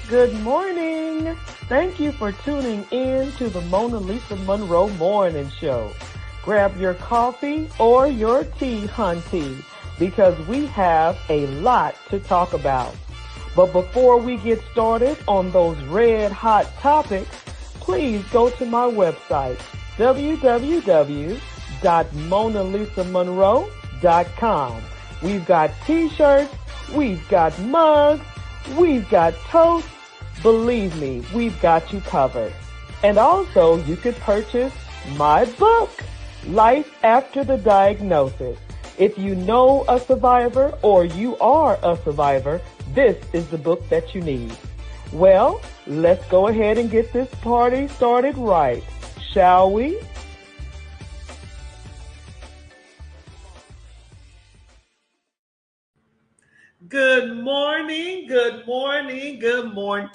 Good morning. Thank you for tuning in to the MonaLisa Monroe Morning Show. Grab your coffee or your tea, hunty, because we have a lot to talk about. But before we get started on those red hot topics, please go to my website, www.monalisamonroe.com. We've got t-shirts, we've got mugs, we've got toast. Believe me, we've got you covered. And also, you could purchase my book, Life After the Diagnosis. If you know a survivor or you are a survivor, this is the book that you need. Well, let's go ahead and get this party started right, shall we? Good morning, good morning, good morning.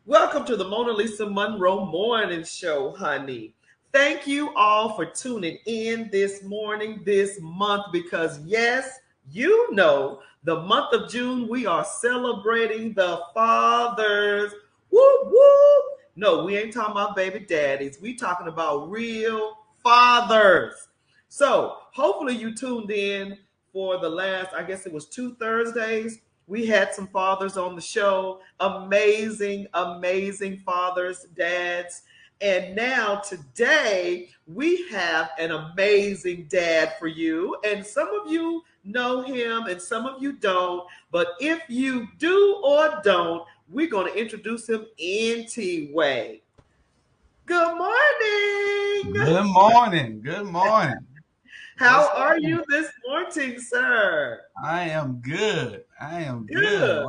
Welcome to the MonaLisa Monroe Morning Show, honey. Thank you all for tuning in this morning, this month, because yes, you know, the month of June, we are celebrating the fathers. Whoop, whoop. No, we ain't talking about baby daddies. We talking about real fathers. So hopefully you tuned in for the last, I guess it was 2 Thursdays. We had some fathers on the show, amazing, amazing fathers, dads. And now today we have an amazing dad for you. And some of you know him and some of you don't. But if you do or don't, we're going to introduce him anyway. Good morning. Good morning. Good morning. How are you this morning, sir? I am good. I am Good. good.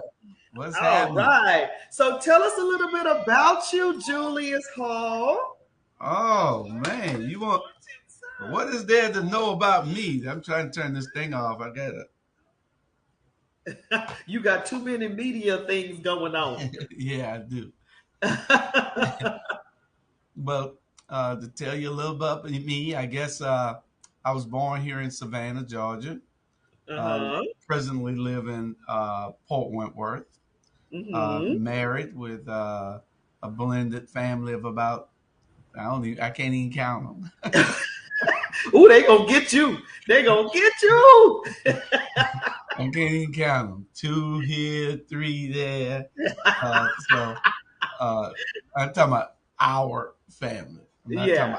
What's All happening? right. So tell us a little bit about you, Julius Call. Oh man, what is there to know about me? I'm trying to turn this thing off. I gotta You got too many media things going on. yeah, I do. But to tell you a little about me, I guess I was born here in Savannah, Georgia. Uh-huh. Presently live in Port Wentworth. Mm-hmm. Married with a blended family of about I can't even count them. Ooh, they gonna get you. They gonna get you. I can't even count them. 2 here, 3 there. So I'm talking about our family. I'm not talking Yeah.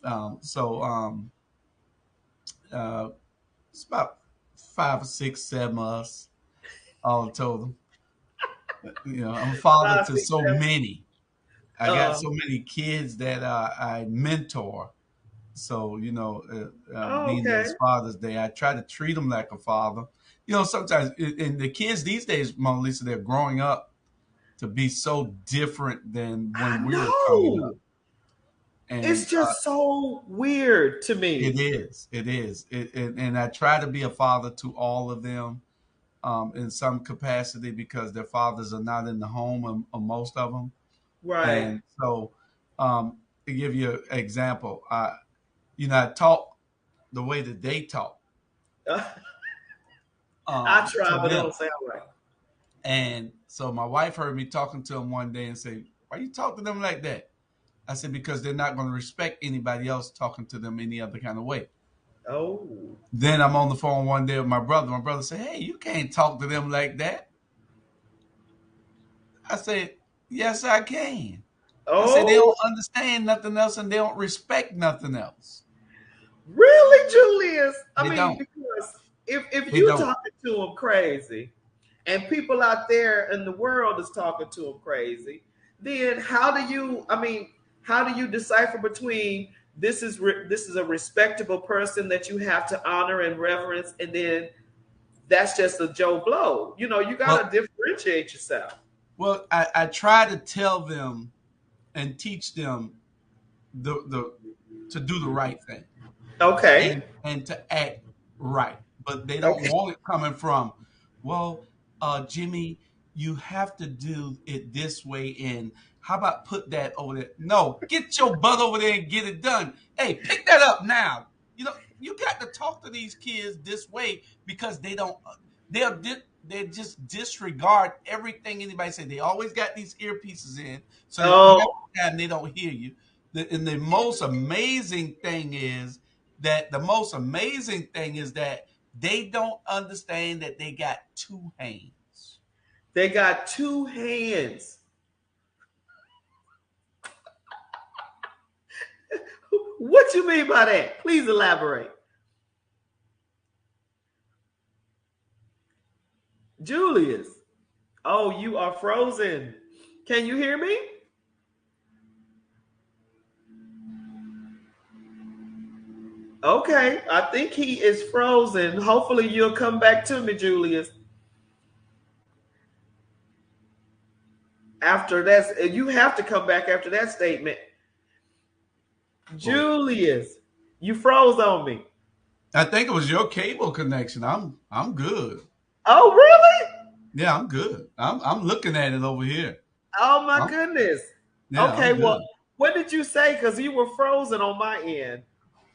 about uh, it's about 5 or 6, 7 of us all told. I'm a father Five, to six, so seven. many. I got so many kids that I mentor. So, being that Okay. it's Father's Day, I try to treat them like a father. Sometimes, and the kids these days, Mona Lisa, they're growing up to be so different than I when we were coming up. know. It's And just so weird to it me. is, and I try to be a father to all of them in some capacity because their fathers are not in the home, or most of them. Right. And so, to give you an example, I talk the way that they talk I try, to but it them. don't sound right. And so my wife heard me talking to them one day and say, "Why you talk to them like that?" I said, "Because they're not going to respect anybody else talking to them any other kind of way." Oh. Then I'm on the phone one day with my brother. My brother said, "Hey, you can't talk to them like that." I said, "Yes, I can." I said, "They Oh. don't understand nothing else and they don't respect nothing else." Really, Julius? I They mean, don't. because if They you don't. talking to them crazy, and people out there in the world is talking to them crazy, then how do you? I mean, how do you decipher between this is a respectable person that you have to honor and reverence, and then that's just a Joe Blow? You got Well, to differentiate yourself. I try to tell them and teach them the to do the right thing Okay. and to act right. But they don't Okay. want it coming from, well, Jimmy, you have to do it this way. And how about put that over there? No, get your butt over there and get it done. Hey, pick that up now. You got to talk to these kids this way because they don't. They're they just disregard everything anybody says. They always got these earpieces in, so half Oh, the time they don't hear you. And the most amazing thing is that they don't understand that they got two hands. they got two hands. What you mean by that? Please elaborate. Julius. Oh, you are frozen. Can you hear me? Okay, I think he is frozen. Hopefully, you'll come back to me, Julius. After that, you have to come back after that statement. Well, Julius, you froze on me. I think it was your cable connection. I'm good. Oh, really? Yeah, I'm good. I'm looking at it over here. Oh, my I'm, goodness. yeah, Okay, I'm good. well, what did you say? Because you were frozen on my end.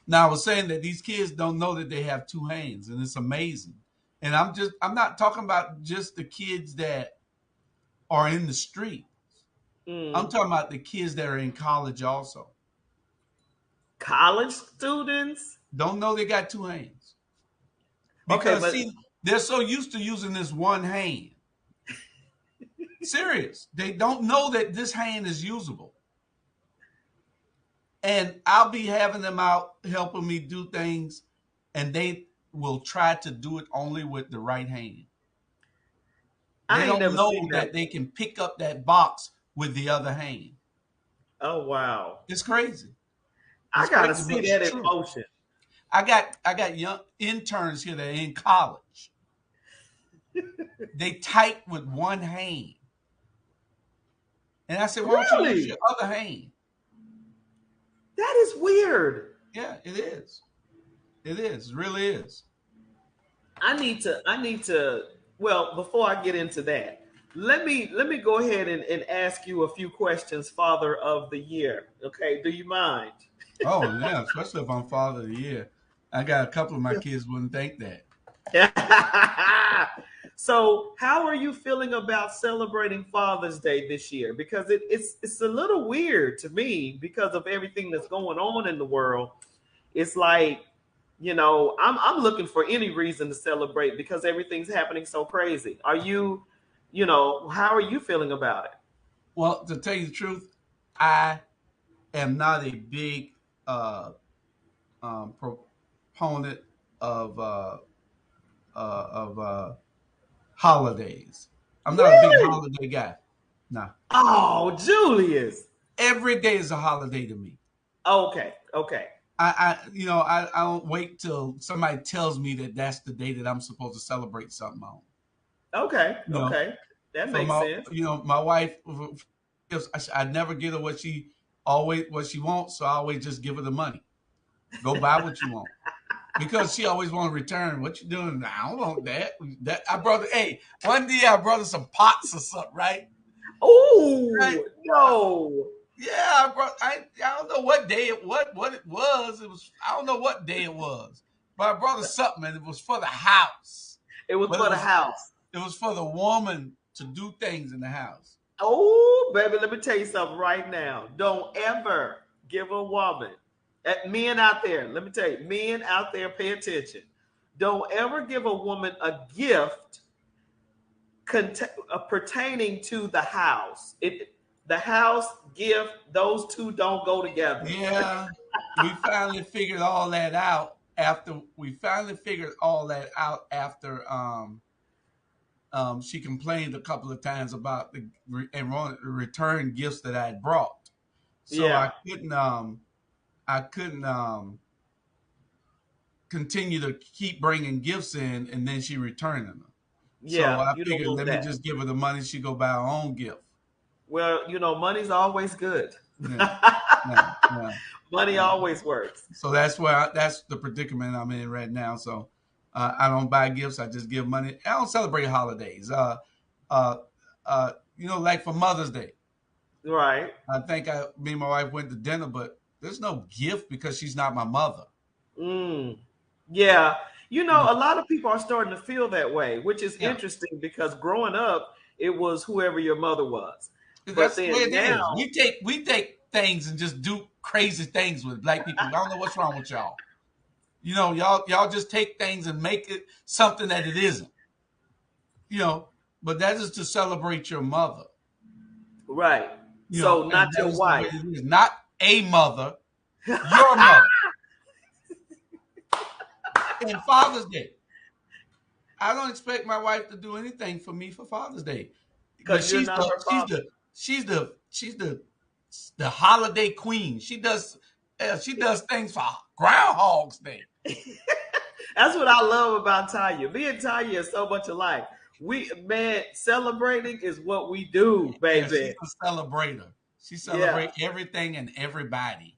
Now I was saying that these kids don't know that they have two hands, and it's amazing. And I'm not talking about just the kids that are in the street. I'm Mm. talking about the kids that are in college also. College students? Don't know they got two hands. Okay, Because but see, they're so used to using this one hand. Serious. They don't know that this hand is usable. And I'll be having them out helping me do things, and they will try to do it only with the right hand. They I ain't don't never seen know that. that they can pick up that box with the other hand. Oh, wow. It's crazy. I It's got to crazy, see but it's that in true. motion. I got young interns here that are in college. They type with one hand. And I said, why don't you use Really? your other hand? That is weird. Yeah, it is. It is. It really is. I need to well, before I get into that, let me go ahead and ask you a few questions, Father of the Year. Okay, do you mind? Oh, yeah, especially if I'm father of the year. I got a couple of my kids wouldn't think that. So, how are you feeling about celebrating Father's Day this year? Because it's a little weird to me because of everything that's going on in the world. It's like, I'm looking for any reason to celebrate because everything's happening so crazy. Are you, how are you feeling about it? Well, to tell you the truth, I am not a big uh, proponent of holidays. I'm not a big Really? holiday guy. Nah, Oh, Julius. every day is a holiday to me. Okay, okay, I don't wait till somebody tells me that that's the day that I'm supposed to celebrate something on. okay, You know, okay. That for makes my, sense. my wife, I never give her what she wants, so I always just give her the money. Go buy what you want. Because she always want to return. What you doing? I don't want that. That I brought. Hey, one day I brought her some pots or something, right? Right. Oh no. Yeah, I brought. I don't know what day what it was. It was. I don't know what day it was, but I brought her something, and it was for the house. It was But for the house. it was for the woman to do things in the house. Oh, baby, let me tell you something right now. Don't ever give a woman, men out there, let me tell you, men out there, pay attention. Don't ever give a woman a gift pertaining to the house. The house gift, those two don't go together. Yeah, we finally figured all that out after she complained a couple of times about the return gifts that I had brought. So Yeah, I couldn't continue to keep bringing gifts in, and then she returning them. So yeah, I you don't figured, want let me that. just give her the money. She go buy her own gift. Well, money's always good. Yeah, yeah, yeah, Money yeah. always works. So that's the predicament I'm in right now. So I don't buy gifts. I just give money. I don't celebrate holidays. Uh, like for Mother's Day, Right. I think me and my wife went to dinner, but there's no gift because she's not my mother. Mm. Yeah. You know, A lot of people are starting to feel that way, which is yeah, interesting because growing up, it was whoever your mother was. But that's the way then it is. now, We take things and just do crazy things with black people. I don't know what's wrong with y'all. You know, y'all just take things and make it something that it isn't. You know, but that is to celebrate your mother. right. You know, So and not that your is the way wife. it is. Not a mother, your mother. And Father's Day, I don't expect my wife to do anything for me for Father's Day, but Because you're not her father. she's the holiday queen. She does things for Groundhog's Day. That's what I love about Tanya. Me and Tanya are so much alike. We man, celebrating is what we do, Yeah, she's baby. a celebrator. She Yeah, celebrates everything and everybody.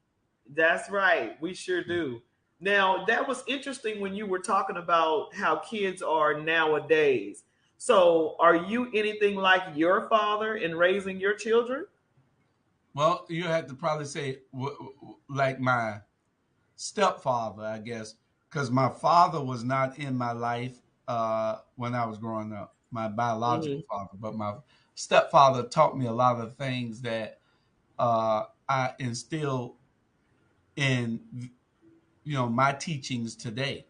that's right. We sure do. Now, that was interesting when you were talking about how kids are nowadays. So, are you anything like your father in raising your children? Well, you have to probably say like my stepfather, I guess, because my father was not in my life when I was growing up, my biological Hmm. father, but my stepfather taught me a lot of things that I instill in my teachings today.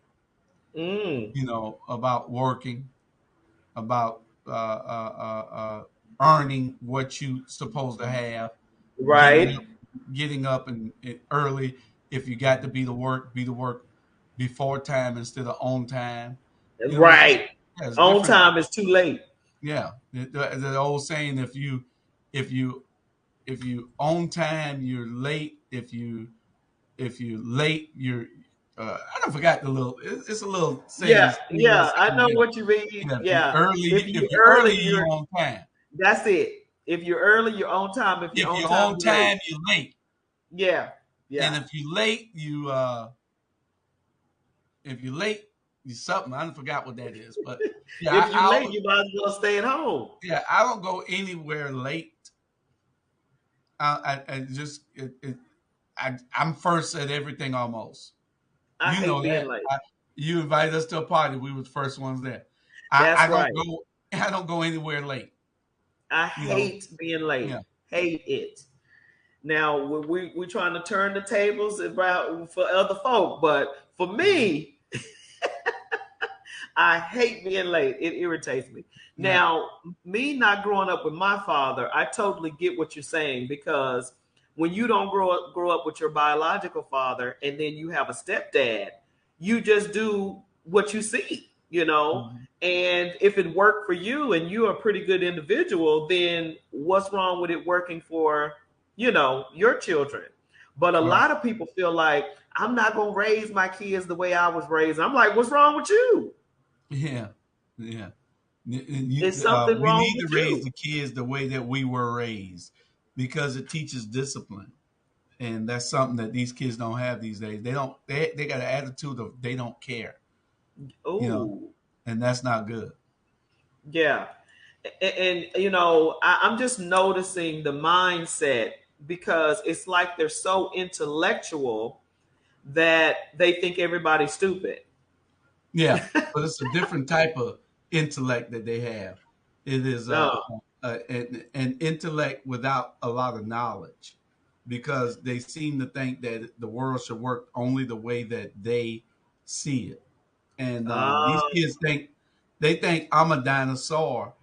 Mm, About working, about earning what you supposed to have, getting right, up, getting up and early. If you got to be to work before time instead of on time. There's just right. there's On different. time is too late. Yeah, the old saying: if you if you on time, you're late. If you late, you're I don't forgot the little. It's a little saying. Yeah, yeah. I know what you mean. Yeah, if you Yeah. early, If if you're you're early, early, you're you're on time. that's it. If you're early, you're on time. If you're If on you're time, on you're late. time, you're late. Yeah, And yeah. if you're late, you something. I don't forgot what that is. But yeah, If you're late, you might as well stay at home. I don't go anywhere late. I just I'm first at everything almost. I You hate know being that. late. You invited us to a party. We were the first ones there. I, That's I don't right. go. I don't go anywhere late. I You know. hate being late. Yeah. Hate it. Now we trying to turn the tables about for other folk, but for Mhm. me, I hate being late. It irritates me. Yeah. Now, me not growing up with my father, I totally get what you're saying because when you don't grow up with your biological father and then you have a stepdad, you just do what you see, you know? Mhm. And if it worked for you and you're a pretty good individual, then what's wrong with it working for, your children? But a Right. lot of people feel like I'm not going to raise my kids the way I was raised. I'm like, what's wrong with you? Yeah. Yeah. Is something We wrong need to with raise you? the kids the way that we were raised because it teaches discipline, and that's something that these kids don't have these days. They don't. They got an attitude of they don't care, you know, Oh, and that's not good. yeah. I'm just noticing the mindset because it's like they're so intellectual that they think everybody's stupid. Yeah, but it's a different type of intellect that they have. It is No. an intellect without a lot of knowledge, because they seem to think that the world should work only the way that they see it. And these Uh, kids think I'm a dinosaur,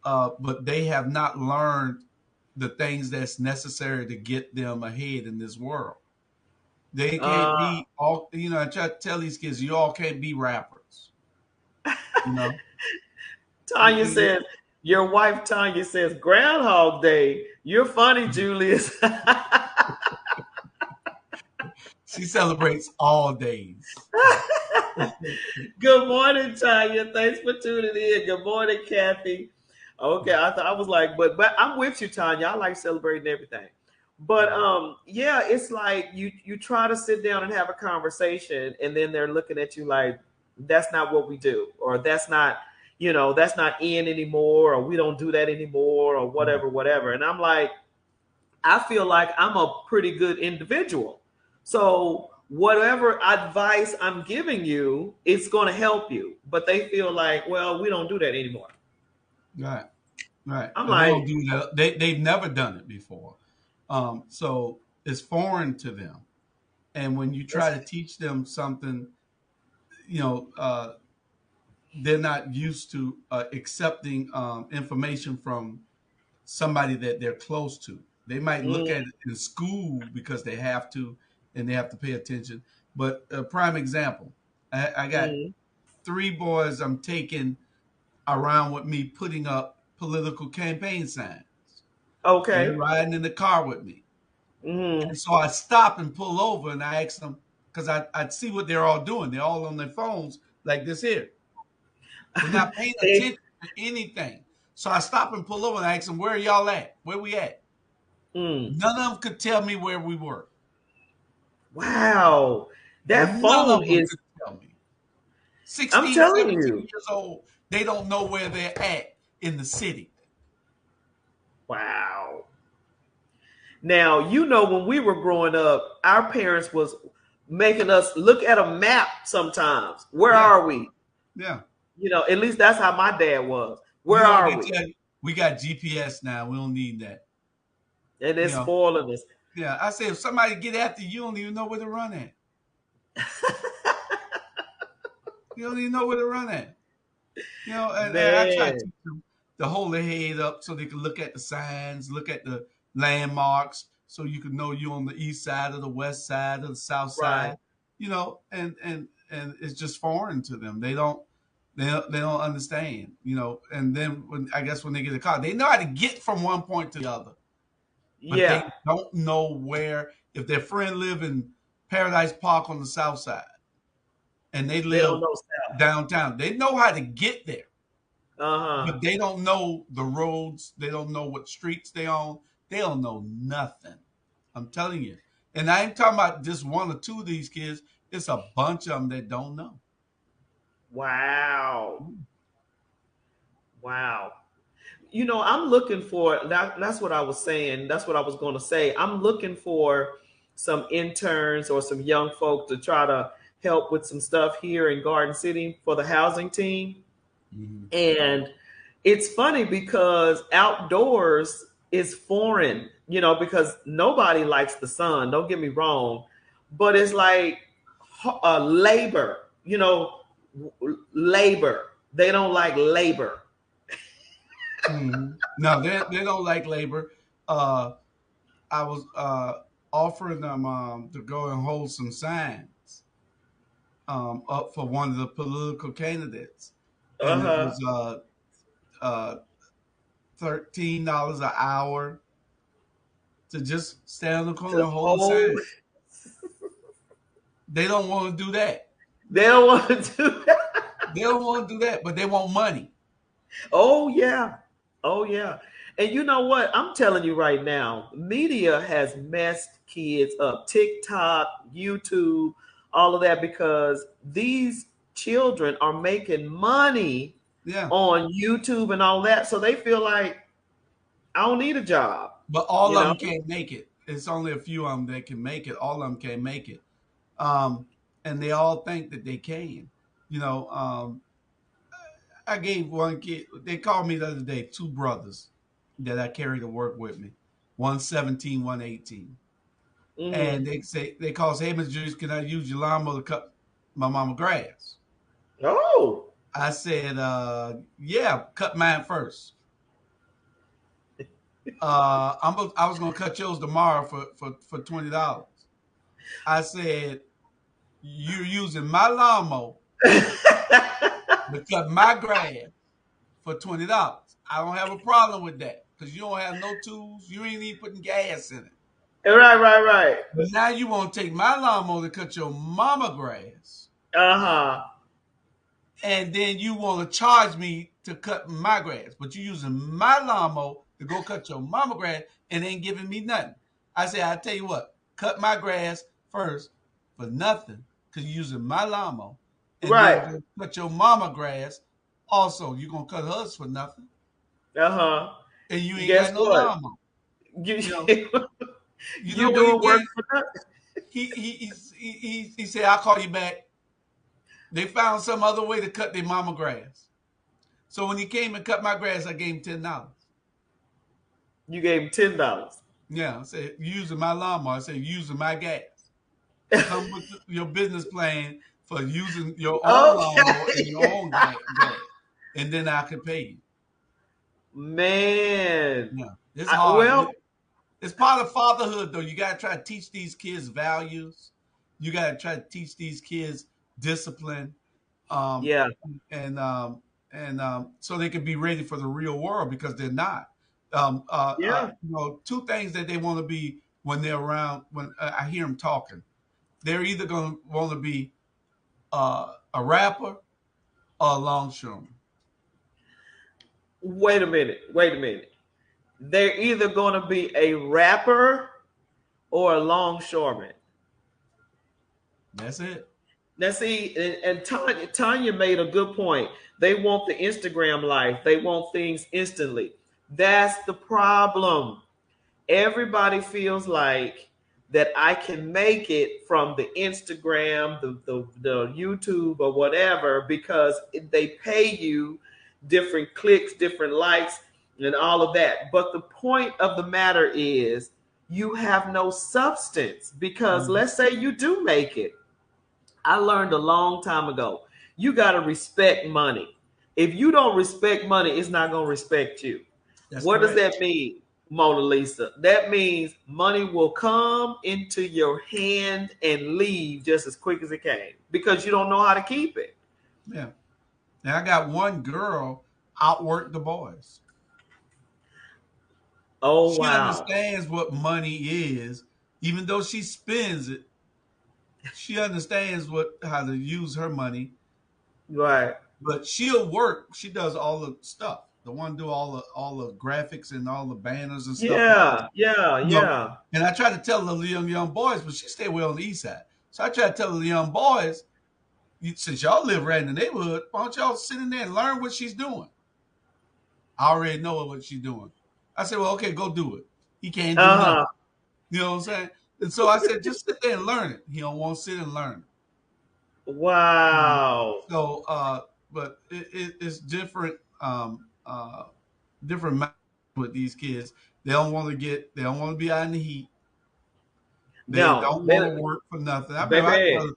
but they have not learned the things that's necessary to get them ahead in this world. They can't uh, be all. I try to tell these kids, you all can't be rappers. You know, Tanya says, your wife Tanya says, Groundhog Day. You're funny, Julius. she celebrates all days. Good morning, Tanya. Thanks for tuning in. Good morning, Kathy. Okay, I was like, but I'm with you, Tanya. I like celebrating everything. But yeah, it's like you try to sit down and have a conversation, and then they're looking at you like that's not what we do, or that's not in anymore, or we don't do that anymore, or Right. whatever, whatever. And I'm like, I feel like I'm a pretty good individual. So whatever advice I'm giving you, it's going to help you. But they feel like, well, we don't do that anymore. Right. Right. I'm And we don't like, do that. They've never done it before. So it's foreign to them. And when you try to teach them something, you know, they're not used to accepting information from somebody that they're close to. They might look mm, at it in school because they have to and they have to pay attention. But a prime example, I got mm, three boys I'm taking around with me putting up political campaign signs. They're okay. riding in the car with me. Mm. And so I stop and pull over and I ask them, because I'd see what they're all doing. They're all on their phones like this here. They're not paying They, attention to anything. So I stop and pull over and I ask them, where are y'all at? Where we at? mm. None of them could tell me where we were. Wow. That None phone of them is, could tell me. I'm 16, telling 17 you. years old, they don't know where they're at in the city. Wow. Now, when we were growing up, our parents was making us look at a map sometimes. Where Yeah, are we? yeah. At least that's how my dad was. You Where know what are they we? tell you? We got GPS now. We don't need that. And You it's know, spoiling us. yeah. I say if somebody get after you, you don't even know where to run at. You don't even know where to run at. And I try to Man, teach them to hold their head up so they can look at the signs, look at the landmarks, so you can know you're on the east side or the west side or the south right. side. And it's just foreign to them. They don't understand. And then when they get a car, they know how to get from one point to the other, but they Yeah, don't know where. If their friend live in Paradise Park on the south side and they they don't live know South. downtown, they know how to get there, Uh-huh. but they don't know the roads. They don't know what streets they on. They don't know nothing. I'm telling you. And I ain't talking about just one or two of these kids. It's a bunch of them that don't know. Wow. Wow. I'm looking for that's what I was saying. That's what I was going to say. I'm looking for some interns or some young folk to try to help with some stuff here in Garden City for the housing team. Mm-hmm. And it's funny because outdoors is foreign, because nobody likes the sun. Don't get me wrong. But it's like labor, labor. They don't like labor. Mm-hmm. No, they don't like labor. Uh, I was offering them to go and hold some signs up for one of the political candidates, and it Uh-huh. was uh, $13 an hour to just stand on the corner To and hold a hold. sign. They don't want to do that. They don't want to do that. They don't want to do that, but they want money. Oh yeah. Oh yeah. And you know what? I'm telling you right now, media has messed kids up. TikTok, YouTube, all of that, because these children are making money Yeah, on YouTube and all that. So they feel like I don't need a job, but all you of know? them can't make it. It's only a few of them that can make it. All of them can't make it, and they all think that they can. You know, I gave one kid. They called me the other day. Two brothers that I carry to work with me. One 17, one 18. Hmm. And they call say, hey, Mr. Julius, can I use your lawnmower to cut my mama grass? Oh. I said, yeah, cut mine first. I was gonna cut yours tomorrow for $20. I said, you're using my lawnmower to cut my grass for $20. I don't have a problem with that because you don't have no tools. You ain't even putting gas in it. Right, right, right. But now you want to take my lawnmower to cut your mama grass, Uh-huh. and then you want to charge me to cut my grass, but you're using my lawnmower to go cut your mama grass and ain't giving me nothing. I say, I tell you what, cut my grass first for nothing because you're using my lawnmower, and then Right. go cut your mama grass. Also, you're gonna cut hers for nothing, Uh-huh. and you ain't Guess got no what? lawnmower. You You know, you you know what he doing work did? for nothing. he said, "I'll call you back." They found some other way to cut their mama grass. So when he came and cut my grass, I gave him $10. You gave him $10. Yeah, I said, using my lawnmower. I said, using my gas. Come with your business plan for using your own lawnmower and your Okay. own gas. And then I could pay you. Man. Yeah, it's hard. Well, It's part of fatherhood, though. You got to try to teach these kids values. You got to try to teach these kids discipline. Um, yeah. so they can be ready for the real world because they're not. Yeah. Two things that they want to be when they're around. When I hear them talking, they're either going to want to be a rapper or a longshoreman. Wait a minute. Wait a minute. They're either going to be a rapper or a longshoreman. That's it. Now, see, and Tanya made a good point. They want the Instagram life. They want things instantly. That's the problem. Everybody feels like that I can make it from the Instagram, the YouTube, or whatever because they pay you different clicks, different likes, and all of that. But the point of the matter is you have no substance because Mm-hmm. let's say you do make it. I learned a long time ago. You got to respect money. If you don't respect money, it's not going to respect you. That's What does correct. that mean, MonaLisa? That means money will come into your hand and leave just as quick as it came because you don't know how to keep it. Yeah. Now I got one girl outwork the boys. Oh, She wow. understands what money is, even though she spends it. She understands how to use her money, Right. but she'll work. She does all the stuff. The one do all the graphics and all the banners and stuff like that. Yeah. Yeah. You know, Yeah. and I try to tell the young boys, but she stay well on the east side. So I try to tell the young boys, since y'all live right in the neighborhood, why don't y'all sit in there and learn what she's doing? I already know what she's doing. I said, well, okay, go do it. He can't do nothing. Uh-huh. You know what I'm saying? And so I said, just sit there and learn it. He don't want to sit and learn it. Wow. So, but it's different, different with these kids. They don't want to be out in the heat. They No, don't want to work for nothing. I remember baby.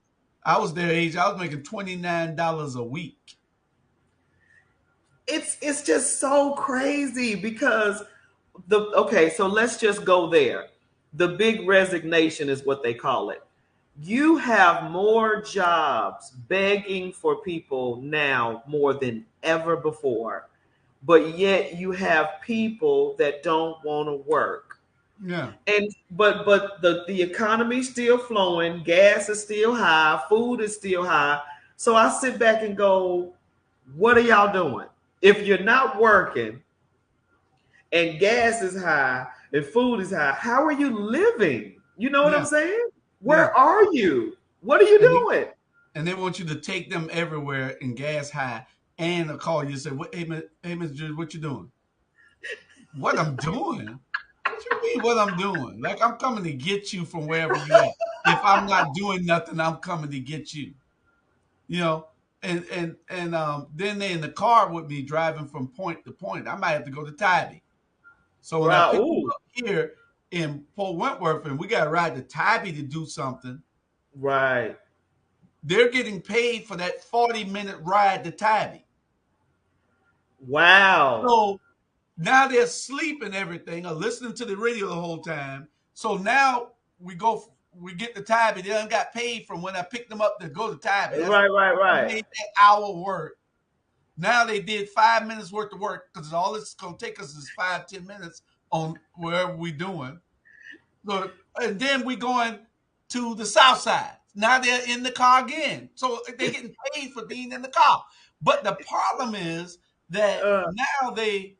I was their age. I was making $29 a week. It's just so crazy because so let's just go there. The big resignation is what they call it. You have more jobs begging for people now more than ever before, but yet you have people that don't want to work. Yeah, And but the economy's still flowing, gas is still high, food is still high. So I sit back and go, what are y'all doing? If you're not working and gas is high and food is high, how are you living? You know what I'm yeah, saying? yeah. Where are you? What are you And doing? they want you to take them everywhere in gas high and a call you and say, hey, Mr. Julius, what you doing? What I'm doing? What you mean what I'm doing? Like I'm coming to get you from wherever you at. If I'm not doing nothing, I'm coming to get you. You know, and then they in the car with me driving from point to point. I might have to go to Tybee. So when I Wow. pick them Ooh, up here in Port Wentworth and we got to ride to Tybee to do something, right. they're getting paid for that 40-minute ride to Tybee. Wow. So now they're sleeping everything or listening to the radio the whole time. So now we get the Tybee. They done got paid from when I picked them up to go to Tybee. Right, right, I right. made that hour work. Now they did 5 minutes worth of work because all it's going to take us is 5-10 minutes on wherever we doing. So, and then we going to the south side. Now they're in the car again. So they're getting paid for being in the car. But the problem is that Uh, now they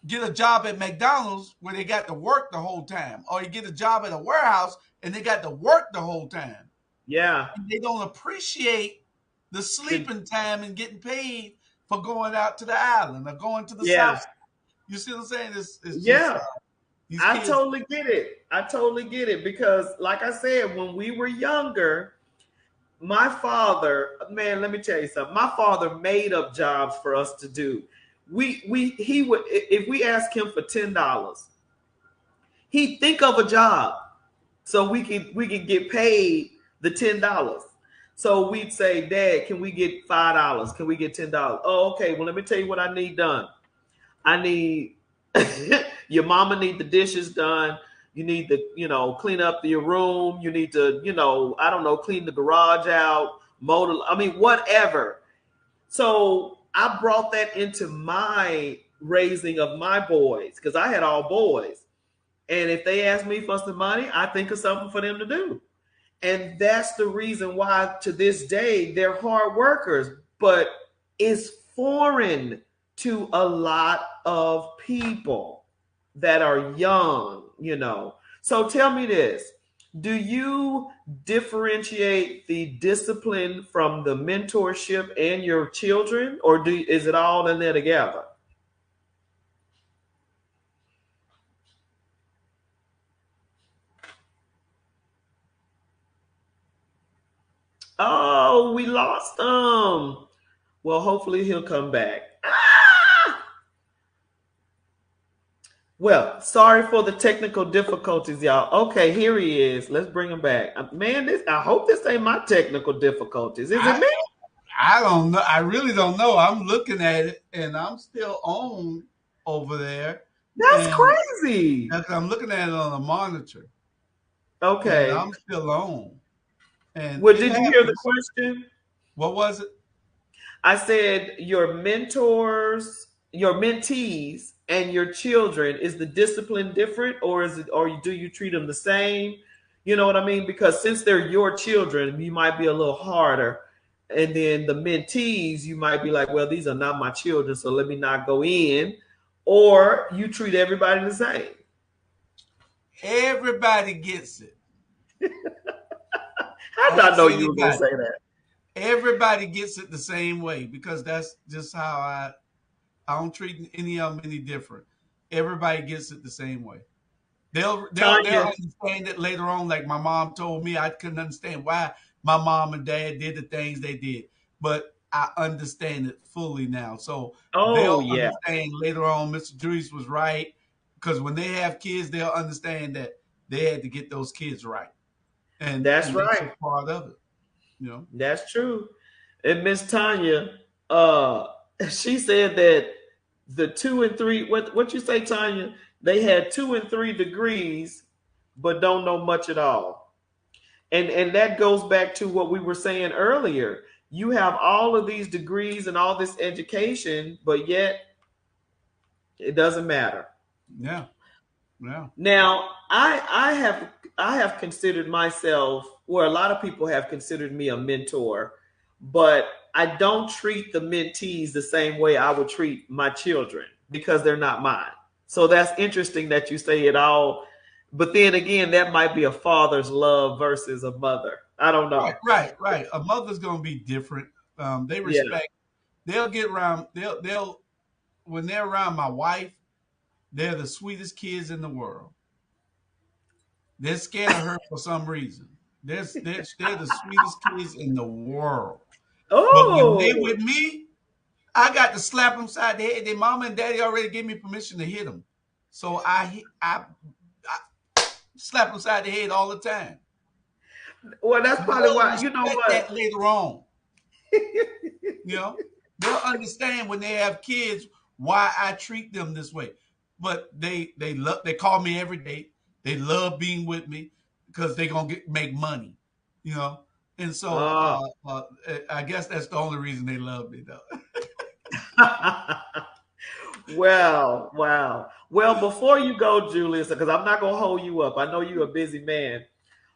get a job at McDonald's where they got to work the whole time. Or you get a job at a warehouse and they got to work the whole time. yeah. And they don't appreciate the sleeping time and getting paid for going out to the island or going to the south Yeah. side. You see what I'm saying? It's just Yeah. These I kids. totally get it. I totally get it because, like I said, when we were younger, my father, man, let me tell you something. My father made up jobs for us to do. He would, if we ask him for $10, he'd think of a job so we could get paid the $10. So we'd say, Dad, can we get $5? Can we get $10? Oh, okay. Well, let me tell you what I need done. I need your mama need the dishes done. You need to, clean up your room. You need to, I don't know, clean the garage out, I mean, whatever. So I brought that into my raising of my boys because I had all boys. And if they ask me for some money, I think of something for them to do. And that's the reason why to this day they're hard workers, but it's foreign to a lot of people that are young. So tell me this. Do you differentiate the discipline from the mentorship and your children, or is it all in there together? Oh, we lost him. Well, hopefully he'll come back. Ah! Well, sorry for the technical difficulties, y'all. Okay, here he is. Let's bring him back. Man, I hope this ain't my technical difficulties. Is it I me? I don't know. I really don't know. I'm looking at it, and I'm still on over there, That's and crazy. I'm looking at it on a monitor, and Okay. I'm still on, and Well, it did you hear the happens. question? What was it? I said your mentors, your mentees, and your children, is the discipline different, or is it, or do you treat them the same? You know what I mean? Because since they're your children, you might be a little harder, and then the mentees, you might be like, well, these are not my children, so let me not go in, or you treat everybody the same. Everybody gets it. I did not Ask know you were gonna anybody. say that. Everybody gets it the same way because that's just how I don't treat any of them any different. Everybody gets it the same way. They'll Tanya, understand it later on. Like my mom told me, I couldn't understand why my mom and dad did the things they did, but I understand it fully now. So oh they'll yeah, understand later on. Mr. Julius was right because when they have kids, they'll understand that they had to get those kids right, that's and that's a right. part of it. You know. That's true. And Miss Tanya, uh, she said that the 2 and 3, what you say, Tanya? They had 2 and 3 degrees, but don't know much at all. And that goes back to what we were saying earlier. You have all of these degrees and all this education, but yet it doesn't matter. Yeah. Yeah. Now, I have considered myself, or a lot of people have considered me a mentor, but I don't treat the mentees the same way I would treat my children because they're not mine. So that's interesting that you say it all, but then again, that might be a father's love versus a mother. I don't Right. know. Right. Right. A mother's gonna be different. They Yeah. respect. They'll get around. They'll when they're around my wife. They're the sweetest kids in the world. They're scared of her for some reason. They're the sweetest kids in the world. But when they Oh, with me, I got to slap them side the head. Their mama and daddy already gave me permission to hit them. So I slap them side the head all the time. well, that's And probably they'll why. You know respect what? that later on. You know, they'll understand when they have kids why I treat them this way. But they call me every day. They love being with me because they're gonna make money. You know, and so Oh. I guess that's the only reason they love me though. Well, wow. Well, before you go, Julius, because I'm not going to hold you up. I know you're a busy man.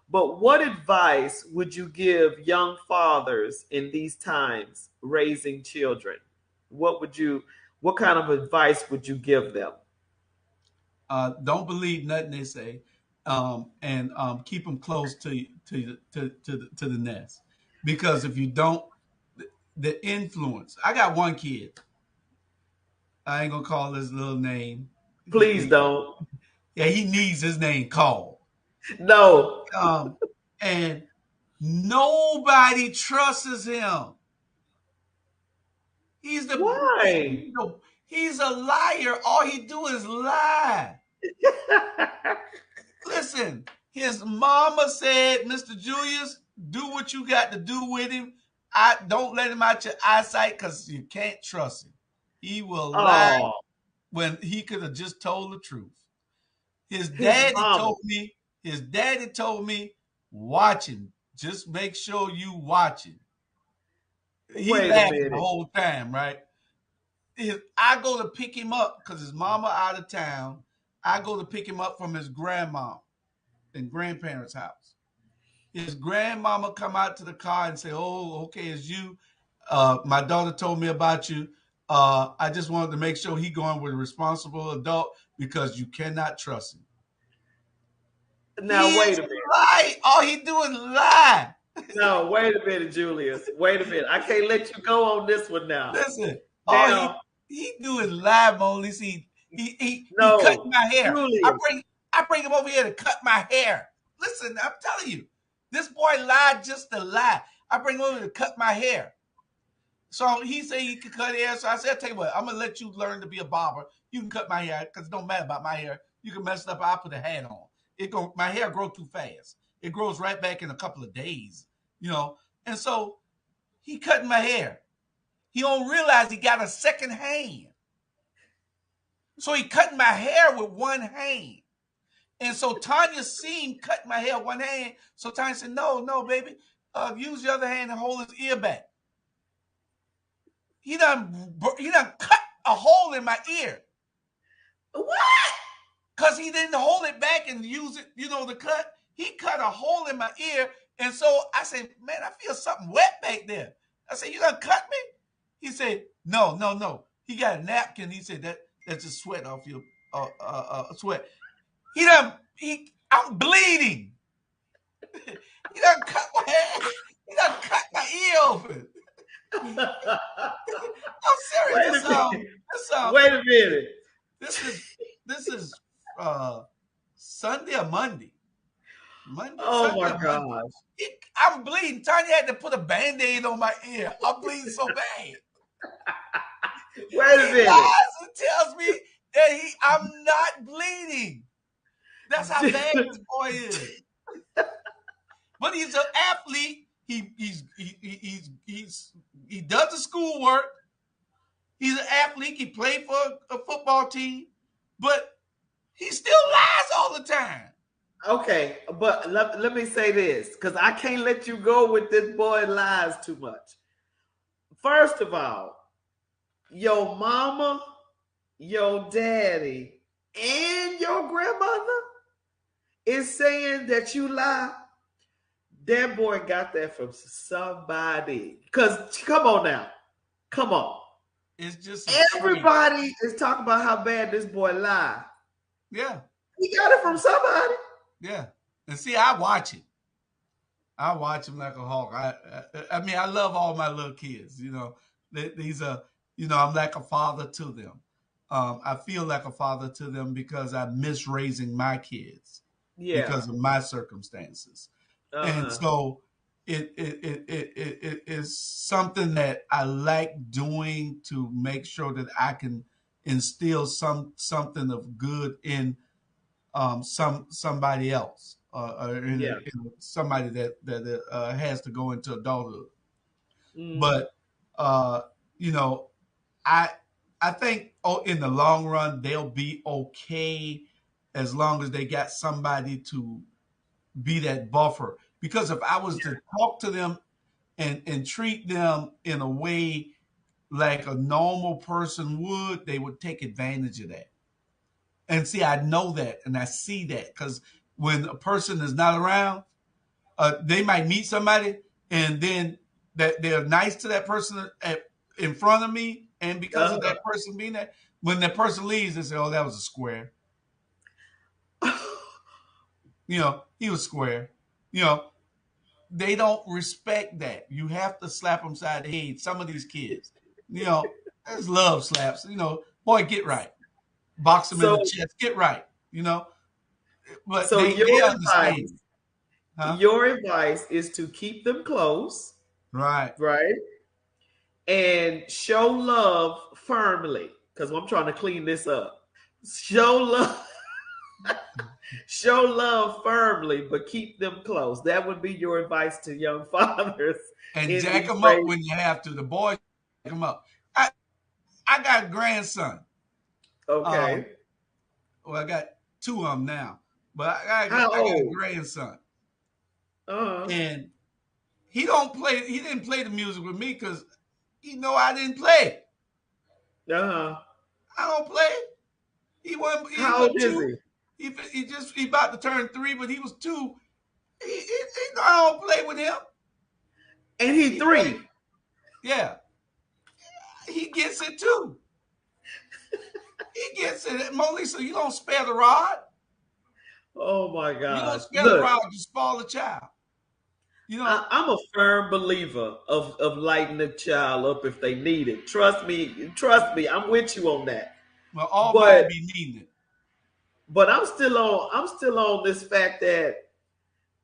But what advice would you give young fathers in these times raising children? What kind of advice would you give them? Don't believe nothing they say, and keep them close to the nest because if you don't, the influence. I got one kid. I ain't gonna call his little name. Please don't. Yeah, he needs his name called. No. And nobody trusts him. He's the Why? he's a liar. All he do is lie. Listen, his mama said, Mr. Julius, do what you got to do with him. I don't let him out your eyesight because you can't trust him. He will lie Oh, when he could have just told the truth. His his daddy mama. told me, his daddy told me, watch him. Just make sure you watch him. He Wait a laughing the minute. whole time, right? I go to pick him up because his mama out of town. I go to pick him up from his grandma and grandparents' house. His grandmama come out to the car and say, "Oh, okay, it's you. My daughter told me about you. I just wanted to make sure he going with a responsible adult because you cannot trust him. Now He wait is a minute. lie. All he do is lie. No, wait a minute, Julius. Wait a minute. I can't let you go on this one now. Listen, all Now, he do is lie, MonaLisa. He cut no, my hair. Julius. I bring him over here to cut my hair. Listen, I'm telling you, this boy lied just to lie. I bring him over to cut my hair. So he said he could cut hair. So I said, I'll tell you what, I'm gonna let you learn to be a barber. You can cut my hair because it don't matter about my hair. You can mess it up. I'll put a hat on. My hair grow too fast. It grows right back in a couple of days, you know. And so he cutting my hair. He don't realize he got a second hand. So he cutting my hair with one hand. And so Tanya seen cutting my hair with one hand. So Tanya said, no, baby. Use the other hand and hold his ear back. He done cut a hole in my ear. What? Because he didn't hold it back and use it, to cut. He cut a hole in my ear. And so I said, man, I feel something wet back there. I said, you gonna cut me? He said, no. He got a napkin. He said, that's just sweat off your sweat. I'm bleeding. He done cut my hair. He done cut my ear open. I'm serious. Wait a minute. This is Sunday or Monday. Oh Sunday my or Monday. gosh. I'm bleeding. Tanya had to put a Band-Aid on my ear. I'm bleeding so bad. Wait a He minute. lies and tells me that I'm not bleeding. That's how bad this boy is. But he's an athlete. He does the schoolwork. He's an athlete. He played for a football team, but he still lies all the time. Okay, but let me say this because I can't let you go with this boy lies too much. First of all, your mama, your daddy, and your grandmother is saying that you lie. That boy got that from somebody. Because come on now. Come on. It's just everybody is talking about how bad this boy lied. Yeah. He got it from somebody. Yeah. And see, I watch him. I watch him like a hawk. I mean, I love all my little kids. I'm like a father to them. I feel like a father to them because I miss raising my kids because of my circumstances. And so it is something that I like doing to make sure that I can instill something of good in somebody else in somebody that has to go into adulthood. But you know, I think in the long run they'll be okay as long as they got somebody to be that buffer. Because if I was to talk to them and treat them in a way like a normal person would, they would take advantage of that. And see, I know that and I see that because when a person is not around, they might meet somebody and then that they're nice to that person in front of me, and because of that person being there, when that person leaves, they say, "Oh, that was a square." He was square. They don't respect that. You have to slap them side the head. Some of these kids, there's love slaps. Boy, get right. Box them in the chest. Get right. but So they understand, huh? your advice is to keep them close, Right. right? And show love firmly. Because I'm trying to clean this up. Show love, show love firmly, but keep them close. That would be your advice to young fathers And in jack these them up days. when you have to. The boys jack them up. I I got a grandson. Um, Okay. well, I got two of them now, but How I got a old? grandson, Uh-huh. and he don't play. He didn't play the music with me because he know I didn't play. Uh-huh. I don't play. He wasn't. He How was old is two. he? He about to turn three, but he was two. He know I don't play with him. And he He played. 3. Yeah, he gets it too. He gets it. MonaLisa, you don't spare the rod. Oh my You don't gosh. spare the Look, rod. You spoil the child. You know. I'm a firm believer of lighting the child up if they need it. Trust me, I'm with you on that. Well, all body But be needing it. I'm still on this fact that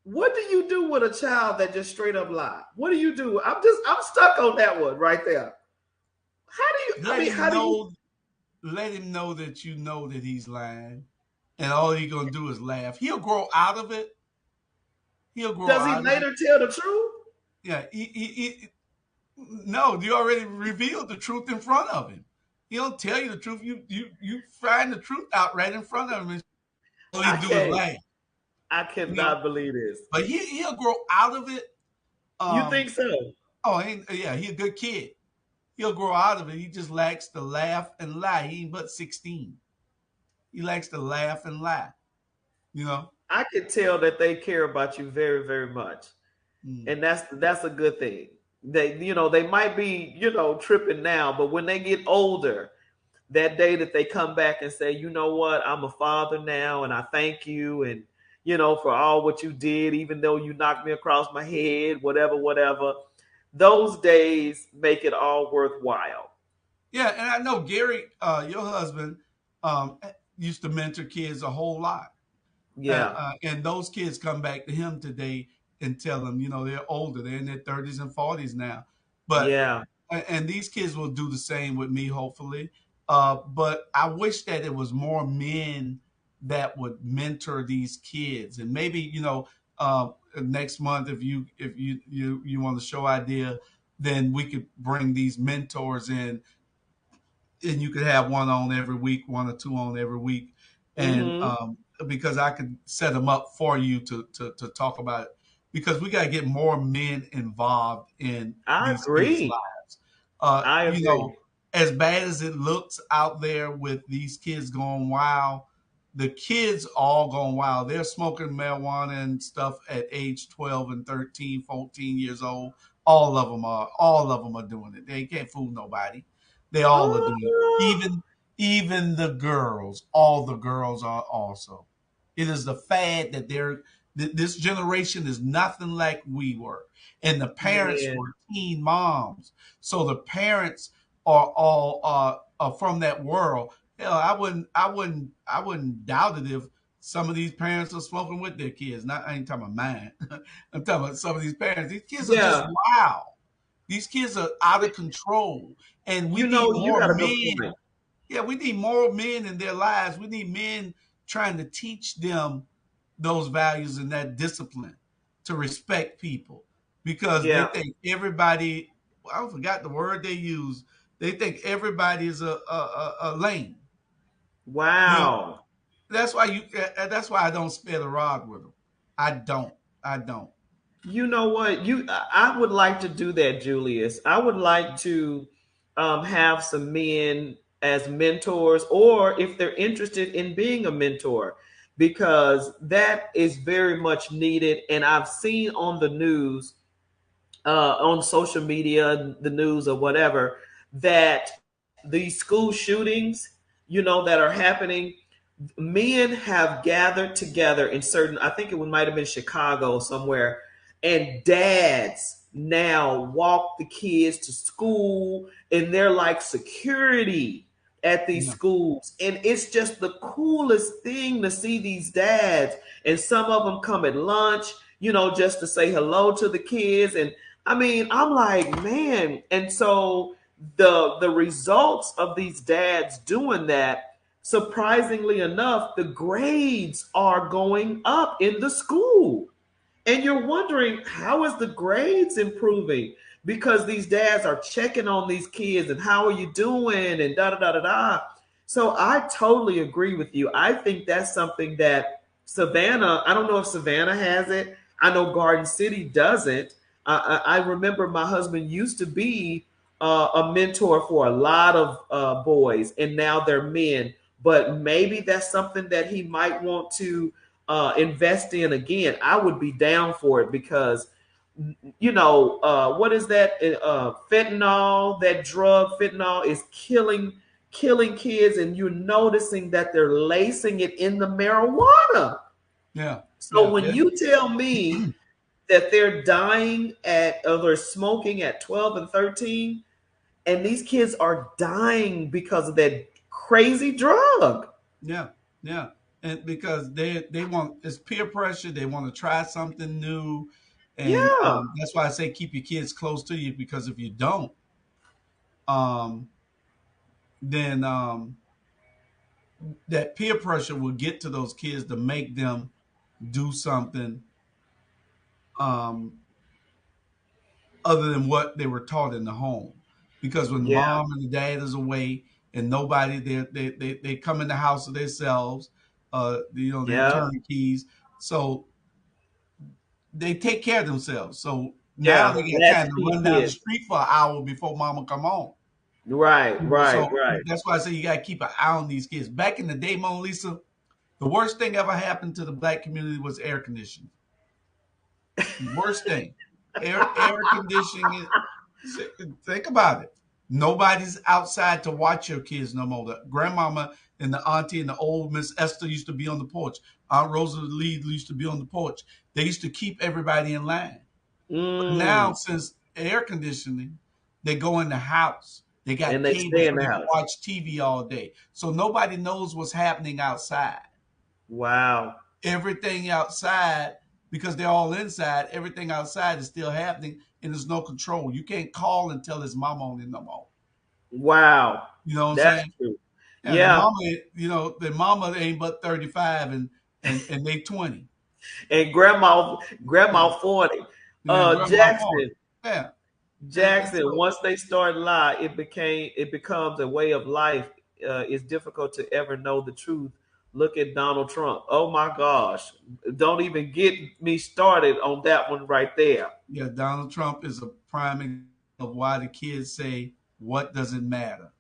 what do you do with a child that just straight up lie? What do you do? I'm stuck on that one right there. How do you I Let mean him how do you know. Let him know that you know that he's lying, and all he's gonna do is laugh. He'll grow out of it. He'll grow does he out of it. later tell the truth? Yeah. No, you already revealed the truth in front of him. He don't tell you the truth. You find the truth out right in front of him, and all he I do is can't laugh. I You know. cannot believe this. But he'll grow out of it. You Um. think so? Oh, yeah. He a good kid. He'll grow out of it. He just likes to laugh and lie. He ain't but 16. He likes to laugh and lie. You know. I can tell that they care about you very, very much. Mm. And that's a good thing. They might be, tripping now, but when they get older, that day that they come back and say, you know what, I'm a father now and I thank you and for all what you did, even though you knocked me across my head, whatever. Those days make it all worthwhile. Yeah, and I know Gary, your husband, um, used to mentor kids a whole lot, Yeah. and those kids come back to him today and tell them, they're older, they're in their 30s and 40s now, but Yeah. and these kids will do the same with me, hopefully. But I wish that it was more men that would mentor these kids, and maybe next month, if you want to show idea, then we could bring these mentors in, and you could have one on every week, one or two on every week, and Mm-hmm. because I could set them up for you to talk about it, because we got to get more men involved in I these kids' agree. lives. I agree. As bad as it looks out there with these kids going wild, the kids all going wild. They're smoking marijuana and stuff at age 12 and 13, 14 years old. All of them are doing it. They can't fool nobody. They all are doing it. Oh, Even the girls, all the girls are also. It is the fad that this generation is nothing like we were. And the parents man. were teen moms. So the parents are all are from that world. Hell, I wouldn't doubt it if some of these parents are smoking with their kids. Not I ain't talking about mine. I'm talking about some of these parents. These kids are just Yeah. wild. These kids are out of control, and we need You more got a good men. point. Yeah, we need more men in their lives. We need men trying to teach them those values and that discipline to respect people, because they Yeah. think everybody. I forgot the word they use. They think everybody is a lame. You know, Wow. that's why I don't spare the rod with them. I don't. I don't. You know what? I would like to do that, Julius. I would like to have some men as mentors, or if they're interested in being a mentor, because that is very much needed. And I've seen on the news, on social media, the news or whatever, that these school shootings, that are happening, men have gathered together in certain, I think it might have been Chicago somewhere, and dads now walk the kids to school and they're like security at these Yeah. schools. And it's just the coolest thing to see these dads. And some of them come at lunch, just to say hello to the kids. And I mean, I'm like, man. And so the results of these dads doing that, surprisingly enough, the grades are going up in the school. And you're wondering, how is the grades improving? Because these dads are checking on these kids and how are you doing and da da da da da. So I totally agree with you. I think that's something that Savannah, I don't know if Savannah has it. I know Garden City doesn't. I remember my husband used to be a mentor for a lot of boys, and now they're men. But maybe that's something that he might want to invest in again. I would be down for it because, what is that? Fentanyl, that drug, fentanyl is killing kids, and you're noticing that they're lacing it in the marijuana. Yeah. So Yeah. when you tell me that they're dying they're smoking at 12 and 13, and these kids are dying because of that crazy drug. Yeah. Yeah. And because they want, it's peer pressure. They want to try something new, and Yeah, that's why I say keep your kids close to you, because if you don't, um, then that peer pressure will get to those kids to make them do something um, other than what they were taught in the home. Because when yeah, mom and the dad is away and nobody, they come in the house of themselves, they're yeah, turnkeys. So they take care of themselves. So now yeah. they got time to Latchkey run down the kids. street for an hour before mama come home. Right, right, So right. that's why I say you got to keep an eye on these kids. Back in the day, Mona Lisa, the worst thing ever happened to the black community was air conditioning. Worst thing, air conditioning. Think about it. Nobody's outside to watch your kids no more. The grandmama and the auntie and the old Miss Esther used to be on the porch. Aunt Rosa Lee used to be on the porch. They used to keep everybody in line. But now, Mm. since air conditioning, they go in the house. They got And they cable stay so in the they can house. watch TV all day. So nobody knows what's happening outside. Wow. Everything outside, because they're all inside, everything outside is still happening, and there's no control. You can't call and tell his mama on it no more. Wow. You know what I'm That's saying? true. Yeah, the Yeah. mama, the mama ain't but 35 and they 20. And grandma Yeah. 40. And grandma 40. Jackson. Yeah. And Jackson, so once they start lie, it becomes a way of life. It's difficult to ever know the truth. Look at Donald Trump. Oh my gosh. Don't even get me started on that one right there. yeah, Donald Trump is a prime example of why the kids say, "What does it matter?"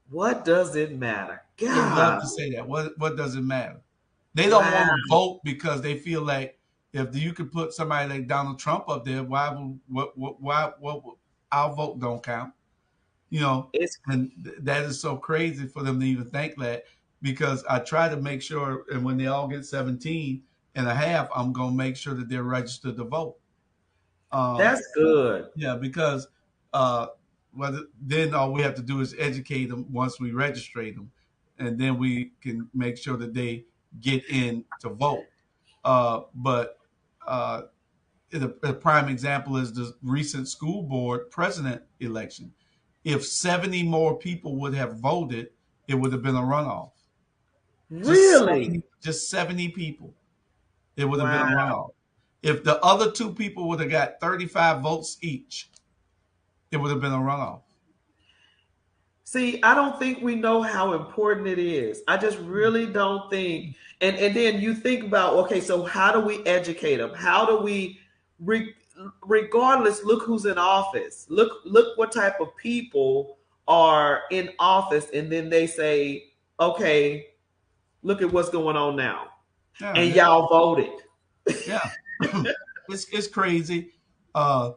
What does it matter? They love God. to say that. What does it matter? They don't Wow. want to vote because they feel like if you could put somebody like Donald Trump up there, why would what our vote don't count? You know, It's and that is so crazy for them to even think that, because I try to make sure, and when they all get 17 and a half, I'm going to make sure that they're registered to vote. Um, that's good. yeah, because uh, then all we have to do is educate them once we register them, and then we can make sure that they get in to vote. But a prime example is the recent school board president election. If 70 more people would have voted, it would have been a runoff. Really? Just 70 people, it would have been a Wow. runoff. If the other two people would have got 35 votes each, it would have been a runoff. See, I don't think we know how important it is. I just really don't think. And then you think about, okay, so how do we educate them? How do we, re, regardless, look who's in office. Look what type of people are in office, and then they say, okay, look at what's going on now, Yeah, and y'all voted. yeah. It's crazy. Uh,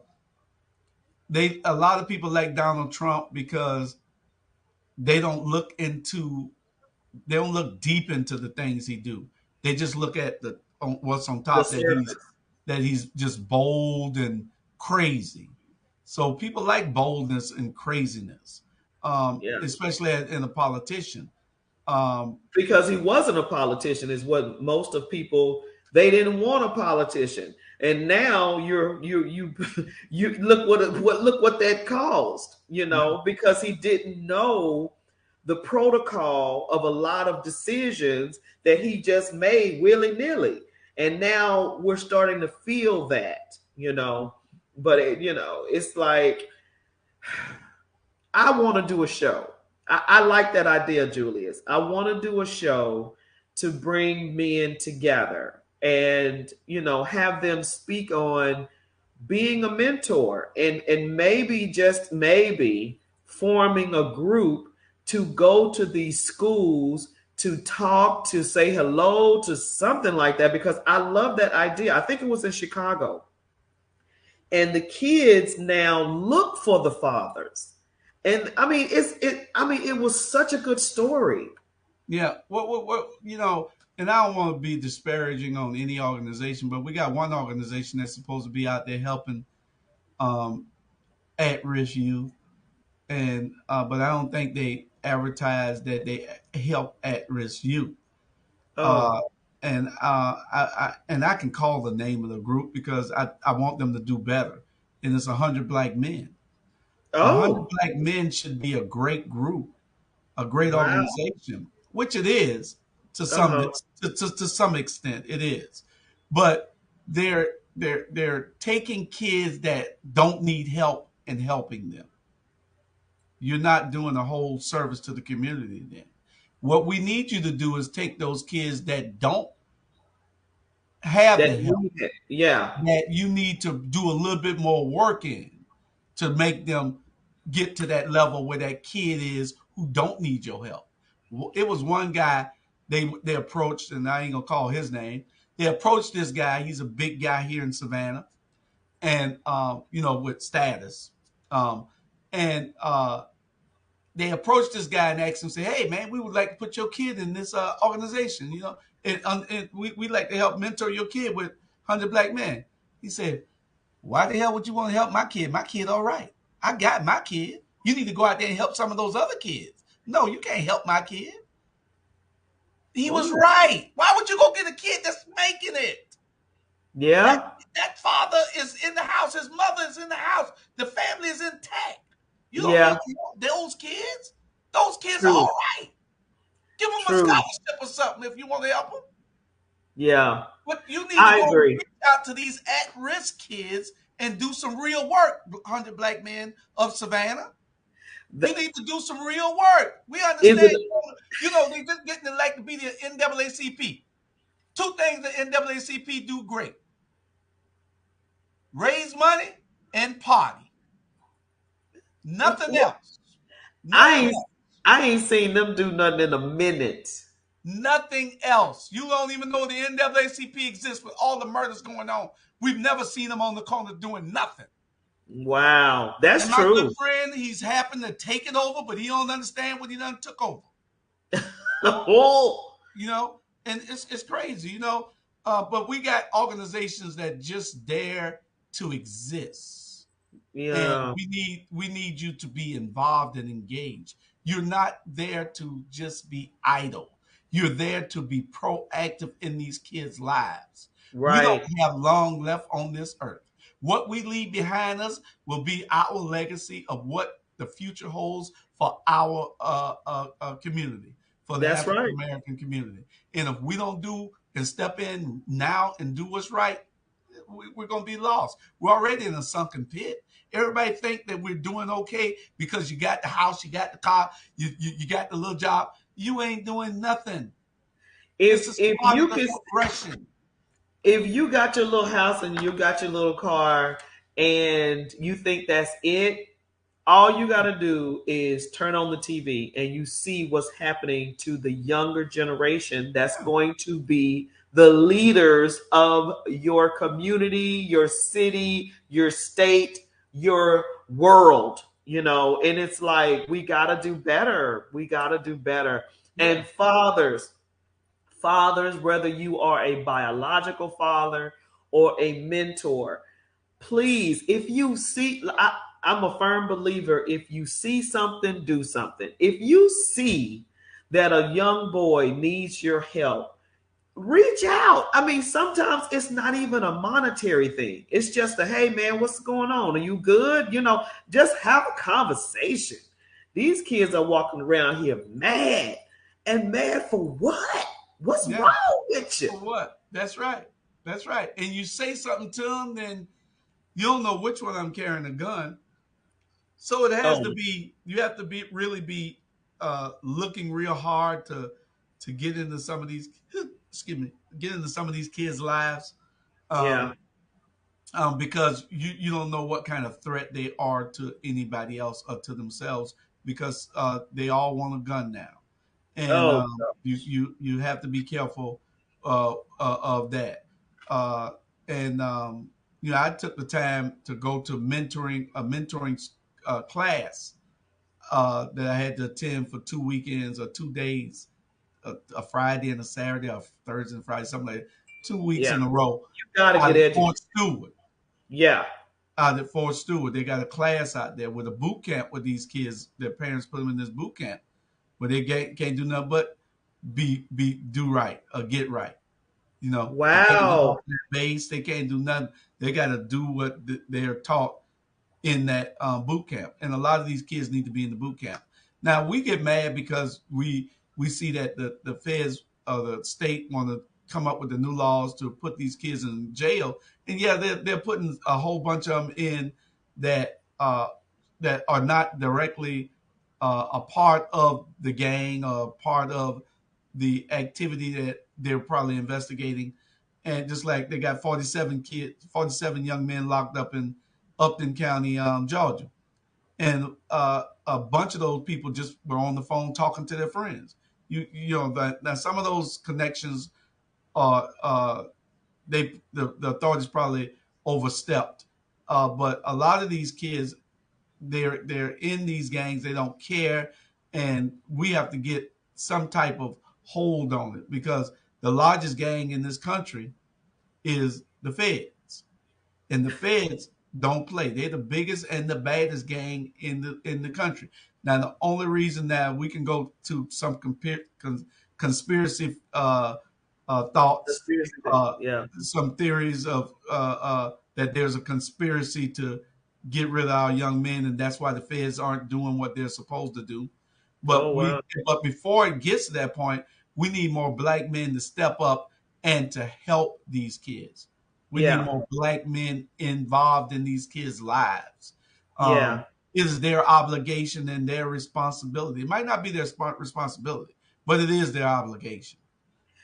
a lot of people like Donald Trump because they don't look into they don't look deep into the things he do. They just look at what's on The top, surface. that he's just bold and crazy. So people like boldness and craziness. Yeah. especially in a politician. Um, Because he wasn't a politician is what most of people, they didn't want a politician. And now you you look what that caused, yeah, because he didn't know the protocol of a lot of decisions that he just made willy-nilly. And now we're starting to feel that. But it's like I want to do a show. I like that idea, Julius. I want to do a show to bring men together and have them speak on being a mentor and maybe just maybe forming a group to go to these schools to talk, to say hello, to something like that, because I love that idea. I think it was in Chicago, and the kids now look for the fathers. And I mean, it was such a good story. yeah. And I don't want to be disparaging on any organization, but we got one organization that's supposed to be out there helping um, at-risk youth, and but I don't think they advertise that they help at-risk youth. Uh, Oh. and I can call the name of the group because I want them to do better. And it's 100 Black Men. 100 Black Men should be a great group, a great Wow. organization, which it is to some Uh-huh. to some extent it is, but they're taking kids that don't need help and helping them. You're not doing a whole service to the community then. What we need you to do is take those kids that don't have That the help, need it. Yeah. that you need to do a little bit more work in to make them get to that level where that kid is who don't need your help. It was one guy they approached, and I ain't gonna call his name. They approached this guy. He's a big guy here in Savannah, and with status. Um, and they approached this guy and asked him, say, "Hey, man, we would like to put your kid in this organization. And we like to help mentor your kid with 100 Black Men." He said, "Why the hell would you want to help my kid? My kid, all right. I got my kid. You need to go out there and help some of those other kids. No, you can't help my kid." He was Oh. right. Why would you go get a kid that's making it? That Yeah. that father is in the house. His mother is in the house. The family is intact. You don't need Yeah. to help those kids. Those kids are True. all right. Give them a True. scholarship or something if you want to help them. Yeah. But you need to I go agree. reach out to these at-risk kids and do some real work. 100 Black Men of Savannah. You The, need to do some real work. We is understand, it they just getting elected to be the NAACP. Two things the NAACP do great: raise money and party. Nothing else. I Nothing ain't else. I ain't seen them do nothing in a minute. Nothing else. You don't even know the NAACP exists with all the murders going on. We've never seen them on the corner doing nothing. Wow. That's And my good true. friend, he's happened to take it over, but he don't understand what he done took over. Oh. You know, and it's crazy, But we got organizations that just dare to exist, and Yeah. we need you to be involved and engaged. You're not there to just be idle. You're there to be proactive in these kids' lives. We don't Right. have long left on this earth. What we leave behind us will be our legacy of what the future holds for our community, for the That's African right. American community. And if we don't do and step in now and do what's right, we're going to be lost. We're already in a sunken pit. Everybody think that we're doing okay because you got the house, you got the car, you got the little job. You ain't doing nothing. This If is if part of you the can progression. if you got your little house and you got your little car and you think that's it, all you got to do is turn on the TV and you see what's happening to the younger generation that's Yeah. going to be the leaders of your community, your city, your state, your world, and it's like we got to do better. We got to do better. Yeah. And fathers, whether you are a biological father or a mentor, please, if you see, I'm a firm believer. If you see something, do something. If you see that a young boy needs your help, reach out. I mean, sometimes it's not even a monetary thing. It's just a, hey man, what's going on? Are you good? Just have a conversation. These kids are walking around here mad. And mad for what? What's Yeah. wrong with you? For what? That's right. That's right. And you say something to them, then you don't know which one I'm carrying a gun. So it has Oh, to be. You have to really be looking real hard to get into some of these. Excuse me. Get into some of these kids' lives, yeah. um, because you don't know what kind of threat they are to anybody else or to themselves, because they all want a gun now, and Oh, you have to be careful of that. Uh, and I took the time to go to mentoring class that I had to attend for 2 weekends or 2 days, a Friday and a Saturday, or Thursday and Friday, something like that, 2 weeks yeah. in a row You got to out get at educated. Fort Stewart. Yeah. They got a class out there with a boot camp with these kids. Their parents put them in this boot camp where they can't do nothing but do right or get right. They can't get off Wow. their base. They can't do nothing. They got to do what they're taught in that boot camp, and a lot of these kids need to be in the boot camp. Now we get mad because we see that the feds or the state want to come up with the new laws to put these kids in jail, and yeah, they're putting a whole bunch of them in that that are not directly a part of the gang or part of the activity that they're probably investigating. And just like they got 47 young men locked up in Upton County, Georgia, and a bunch of those people just were on the phone talking to their friends. Now some of those connections are the authorities probably overstepped, but a lot of these kids, they're in these gangs. They don't care, and we have to get some type of hold on it, because the largest gang in this country is the Feds, and the Feds don't play. They're the biggest and the baddest gang in the country. Now, the only reason that we can go to some conspiracy thoughts, Conspiracy thing. uh, Yeah. some theories of that there's a conspiracy to get rid of our young men, and that's why the feds aren't doing what they're supposed to do. Oh, But wow. before it gets to that point, we need more black men to step up and to help these kids. We need Yeah. more black men involved in these kids' lives. Yeah. It is their obligation and their responsibility. It might not be their responsibility, but it is their obligation.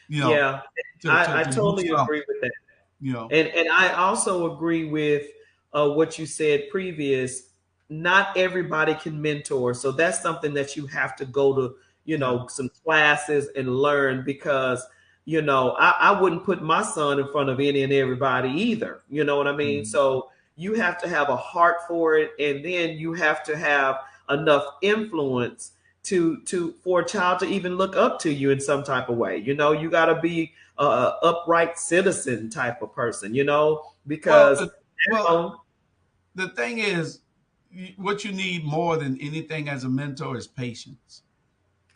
You know, Yeah. to I do totally agree something. with that. You know, And I also agree with what you said previous. Not everybody can mentor, so that's something that you have to go to, yeah, some classes and learn, because I wouldn't put my son in front of any and everybody either. You know what I mean? mhm. So you have to have a heart for it, and then you have to have enough influence to for a child to even look up to you in some type of way. You got to be a upright citizen type of person, Well, because well, now, the thing is, what you need more than anything as a mentor is patience.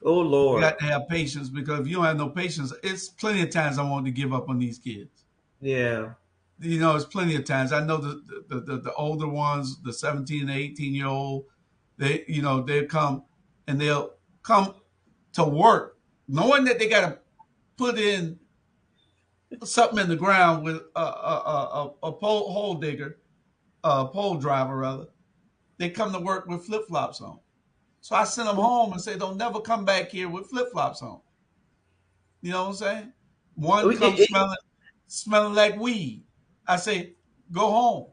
oh You Lord, got to have patience, because if you don't have no patience, it's plenty of times I wanted to give up on these kids. yeah, It's plenty of times. I know the older ones, the 17 and 18-year old, they come and they'll come to work knowing that they got to put in something in the ground with a pole hole digger, a pole driver rather. They come to work with flip flops on. So I send them home and say, don't never come back here with flip flops on. You know what I'm saying? One It- comes it- smelling like weed. I say, go home.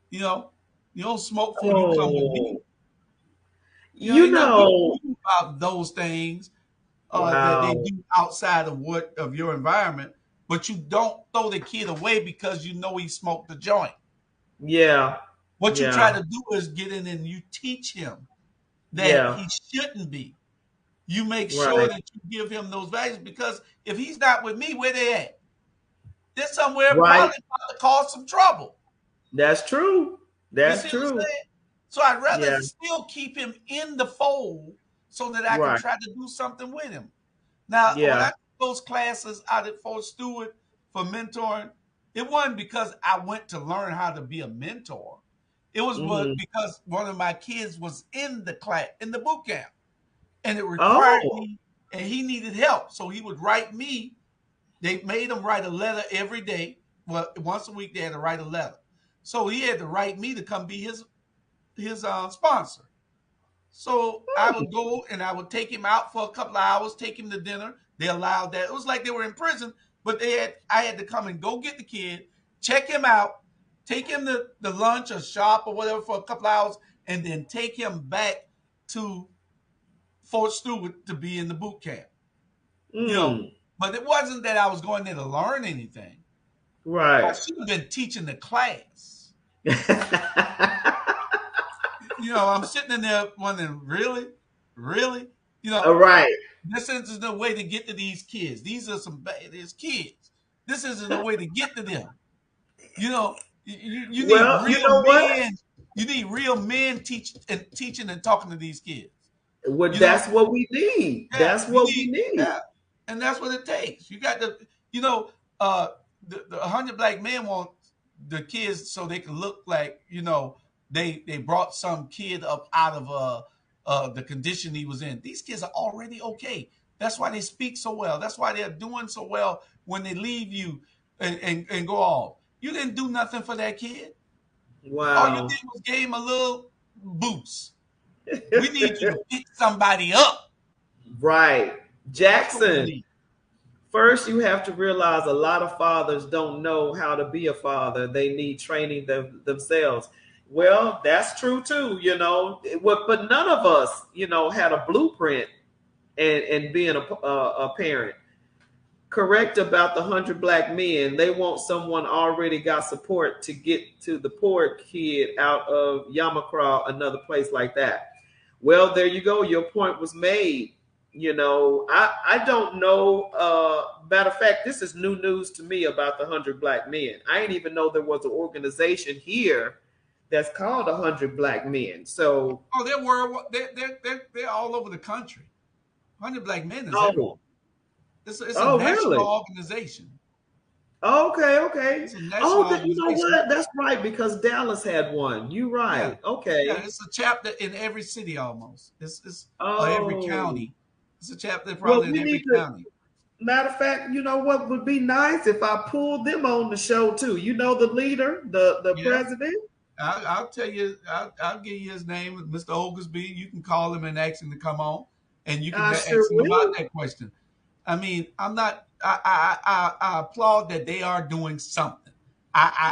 You know, you don't smoke before you come with me. oh, Ain't nothing we can you do about those things that they wow, do outside of your environment. But you don't throw the kid away because you know he smoked the joint. yeah, What you try yeah, to do is get in and you teach him that yeah, he shouldn't be. You make sure right, that you give him those values, because if he's not with me, where they at? They're somewhere right. probably about to cause some trouble. That's true. You That's see what I'm true. saying? So I'd rather Yeah. still keep him in the fold so that I can Right. try to do something with him. Now, when Yeah. I took those classes out at Fort Stewart for mentoring, it wasn't because I went to learn how to be a mentor. It was Hmm. because one of my kids was in the class, in the boot camp, and it required Oh. me, and he needed help. So he would write me. They made him write a letter every day. Well, once a week they had to write a letter. So he had to write me to come be his sponsor. So I would go and I would take him out for a couple of hours, take him to dinner. They allowed that. It was like they were in prison, but I had to come and go get the kid, check him out, take him to the lunch or shop or whatever for a couple of hours, and then take him back to Fort Stewart to be in the boot camp. You know, Mm. but it wasn't that I was going there to learn anything. I Right. should have been teaching the class. I'm sitting in there wondering, really, really, you know, All right. this isn't the way to get to these kids. These are these kids. This isn't the way to get to them. You need Well, you real know what? men. You need real men teaching and talking to these kids. Well, You know, that's what we need. yeah, That's you what we need, need. yeah, and that's what it takes. You got to, you know, uh, the 100 Black Men want the kids so they can look like they brought some kid up out of the condition he was in. These kids are already okay. That's why they speak so well. That's why they're doing so well when they leave you and go off. You didn't do nothing for that kid. All you Wow. did was gave him a little boost. We need you to pick somebody up. Right. That's what we Jackson, need. first you have to realize a lot of fathers don't know how to be a father. They need training themselves. Well, that's true too, but none of us, had a blueprint and being a parent. Correct about the 100 Black Men. They want someone already got support to get to the poor kid out of Yamakra, another place like that. Well, there you go. Your point was made. I don't know. Matter of fact, this is new news to me about the 100 Black Men. I didn't even know there was an organization here that's called 100 Black Men. So, Oh, they're world. They're all over the country. 100 Black Men is everywhere. oh, It's a oh, national really? organization. Okay, okay. It's a national Oh, you know organization. what? That's right, because Dallas had one. You Yeah, right. yeah. Okay. It's a chapter in every city almost. It's every Oh, county. It's a chapter well, probably in we need every to. county. Matter of fact, you know what would be nice if I pulled them on the show too. You know the leader, the Yeah, president. I'll tell you. I'll give you his name, Mr. Oglesby. You can call him and ask him to come on, and you can I sure ask him about will. that question. I mean, I'm not. I applaud that they are doing something.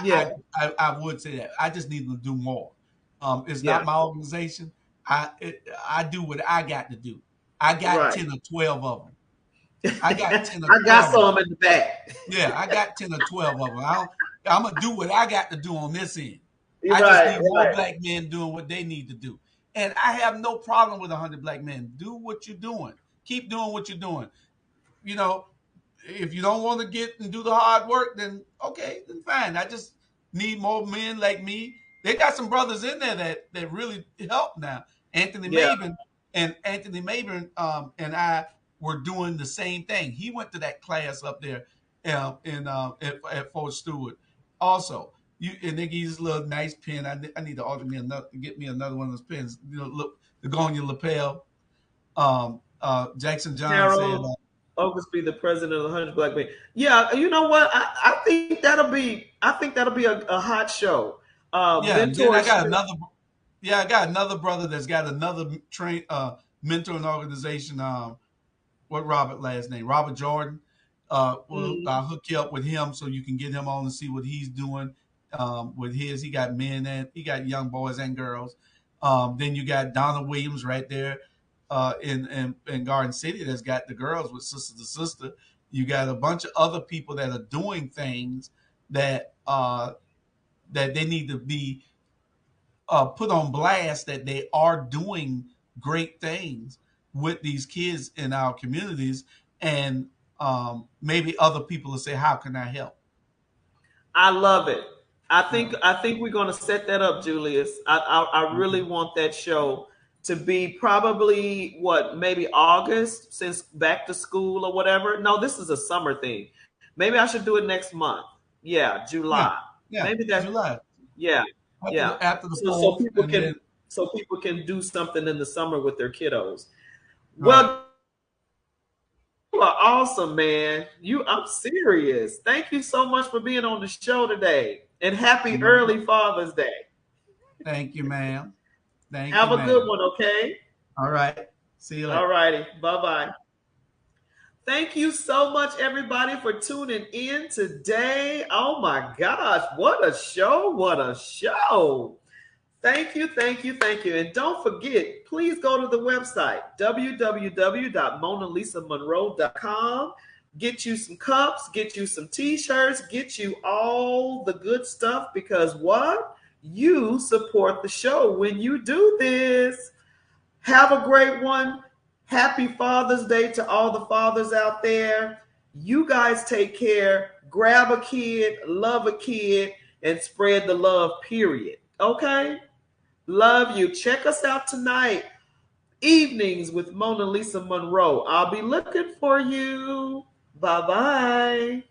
Yeah, I would say that. I just need to do more. It's yeah. not my organization. I do what I got to do. I got Right. 10 or 12 of them. I got 10 or I got 12 of them. some in the back. Yeah, I got 10 or 12 of them. I'm gonna do what I got to do on this end. You're I just right, need more right. black men doing what they need to do, and I have no problem with 100 Black Men. Do what you're doing. Keep doing what you're doing. You know, if you don't want to get and do the hard work, then okay, then fine. I just need more men like me. They got some brothers in there that really help now. Anthony Yeah. Maben and I were doing the same thing. He went to that class up there at Fort Stewart. Also, and they give you this little nice pen. I need to get me another one of those pens. Look to go on your lapel. Jackson John said, Harold Oglesby, the president of the 100 Black Men. Yeah, you know what? I think that'll be. I think that'll be a hot show. yeah. And then Mentorship. I got another brother that's got another mentoring organization. What Robert last name? Robert Jordan. Well, Mm, I'll hook you up with him so you can get him on and see what he's doing with his. He got men and he got young boys and girls. Then you got Donna Williams right there in Garden City that's got the girls with Sister to Sister. You got a bunch of other people that are doing things that that they need to be put on blast that they are doing great things with these kids in our communities, and maybe other people will say, "How can I help?" I love it. I think we're gonna set that up, Julius. I really Okay. want that show to be probably what, maybe August, since back to school or whatever. No, this is a summer thing. Maybe I should do it next month. Yeah, Yeah. July. Yeah. Maybe that. July Yeah, after yeah. the So fourth, people and then can do something in the summer with their kiddos. right. Well, you are awesome, man. I'm serious. Thank you so much for being on the show today. And happy No early problem. Father's Day. Thank you, ma'am. Thank you, Have a good ma'am. one, okay? All right. See you All later. righty. Bye bye. Thank you so much, everybody, for tuning in today. Oh my gosh, what a show! What a show! Thank you, thank you, thank you. And don't forget, please go to the website, www.monalisamonroe.com. Get you some cups, get you some t-shirts, get you all the good stuff, because what? You support the show when you do this. Have a great one. Happy Father's Day to all the fathers out there. You guys take care. Grab a kid, love a kid, and spread the love, period. Okay? Love you. Check us out tonight. Evenings with MonaLisa Monroe. I'll be looking for you. Bye bye.